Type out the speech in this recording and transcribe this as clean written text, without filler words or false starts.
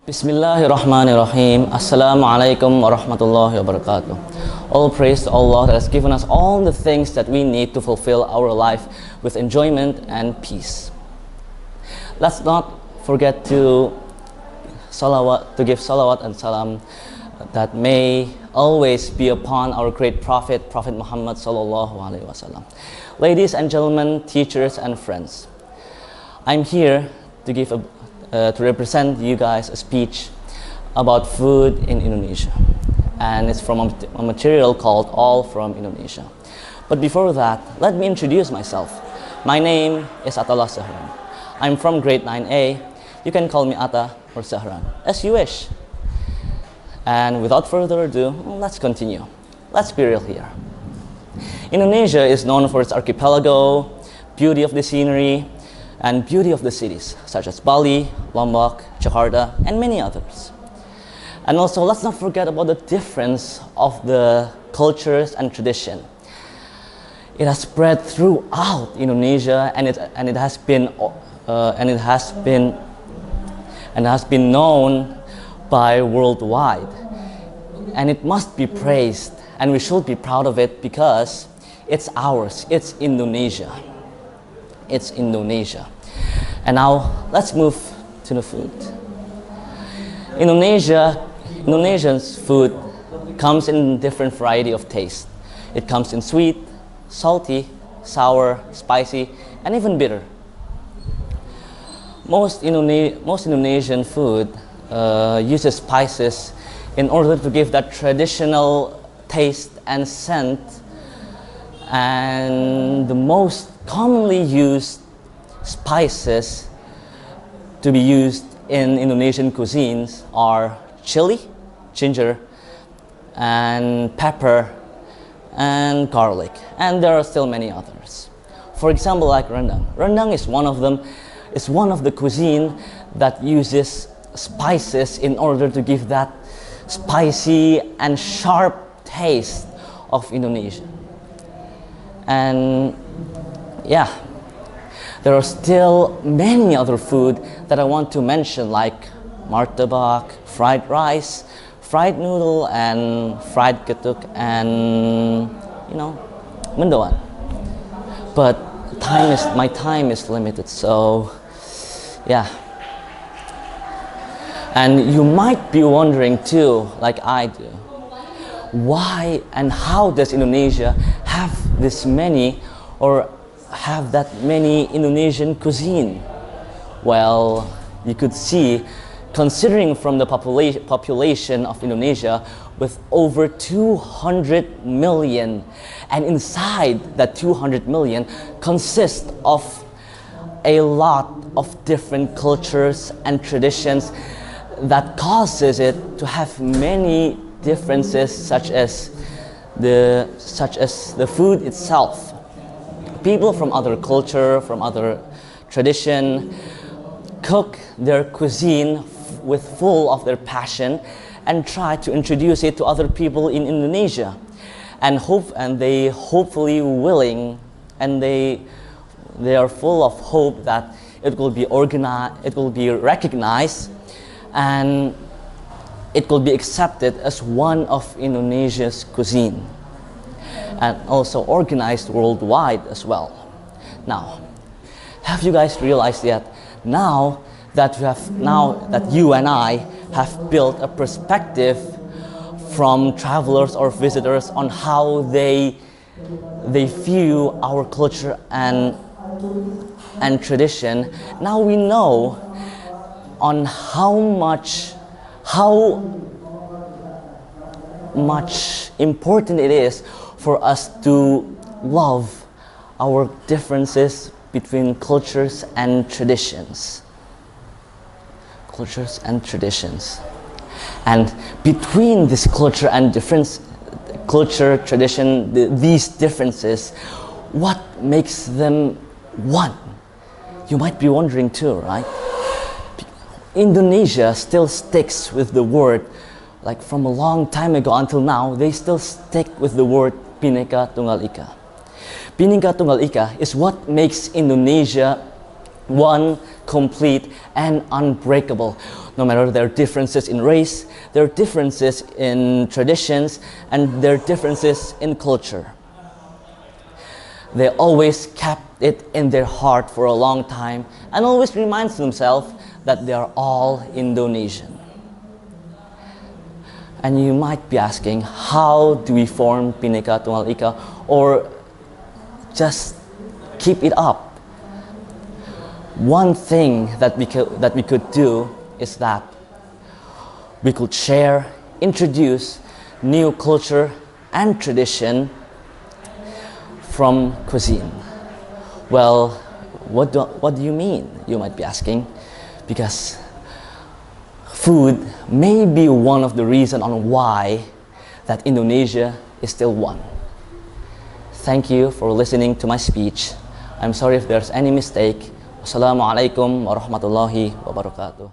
Bismillahirrahmanirrahim. Assalamualaikum warahmatullahi wabarakatuh. All praise to Allah that has given us all the things that we need to fulfill our life with enjoyment and peace. Let's not forget to give salawat and salam that may always be upon our great Prophet Muhammad sallallahu alaihi wasallam. Ladies and gentlemen, teachers and friends, I'm here to represent you guys a speech about food in Indonesia, and it's from a material called All from Indonesia. But before that, let me introduce myself. My name is Athallah Zahran. I'm from grade 9A. You can call me Atta or Zahran, as you wish. And without further ado, let's continue. Let's be real here. Indonesia is known for its archipelago, beauty of the scenery, and beauty of the cities, such as Bali, Lombok, Jakarta, and many others. And also, let's not forget about the difference of the cultures and tradition. It has spread throughout Indonesia, and it has been known by worldwide. And it must be praised, and we should be proud of it because it's ours. It's Indonesia. It's Indonesia. And now let's move to the food. Indonesia's food comes in different variety of taste. It comes in sweet, salty, sour, spicy, and even bitter. Most Indonesian food uses spices in order to give that traditional taste and scent, and the most commonly used spices to be used in Indonesian cuisines are chili, ginger, and pepper, and garlic, and there are still many others. For example, like rendang. Rendang is one of them. It's one of the cuisine that uses spices in order to give that spicy and sharp taste of Indonesia. And yeah, there are still many other food that I want to mention, like martabak, fried rice, fried noodle, and fried getuk, and mendoan. But my time is limited, so yeah. And you might be wondering too, like I do, why and how does Indonesia have this many or have that many Indonesian cuisine? Well, you could see, considering from the population of Indonesia with over 200 million, and inside that 200 million consists of a lot of different cultures and traditions that causes it to have many differences, such as the food itself. People from other culture, from other tradition, cook their cuisine with full of their passion and try to introduce it to other people in Indonesia, and they hopefully willing, and they are full of hope that it will be organized, it will be recognized, and it will be accepted as one of Indonesia's cuisine, and also organized worldwide as well. Now, have you guys realized yet? Now that you and I have built a perspective from travelers or visitors on how they view our culture and tradition, now we know on how much important it is for us to love our differences between cultures and traditions. And between this culture and tradition, these differences, what makes them one? You might be wondering too, right? Indonesia still sticks with the word, like from a long time ago until now, they still stick with the word Bhinneka Tunggal Ika. Bhinneka Tunggal Ika is what makes Indonesia one, complete, and unbreakable. No matter their differences in race, their differences in traditions, and their differences in culture. They always kept it in their heart for a long time and always reminds themselves that they are all Indonesian. And you might be asking, how do we form Bhinneka Tunggal Ika, or just keep it up? One thing that we could do is that we could share, introduce new culture and tradition from cuisine. Well, what do you mean, you might be asking? Because food may be one of the reasons on why that Indonesia is still one. Thank you for listening to my speech. I'm sorry if there's any mistake. Wassalamualaikum warahmatullahi wabarakatuh.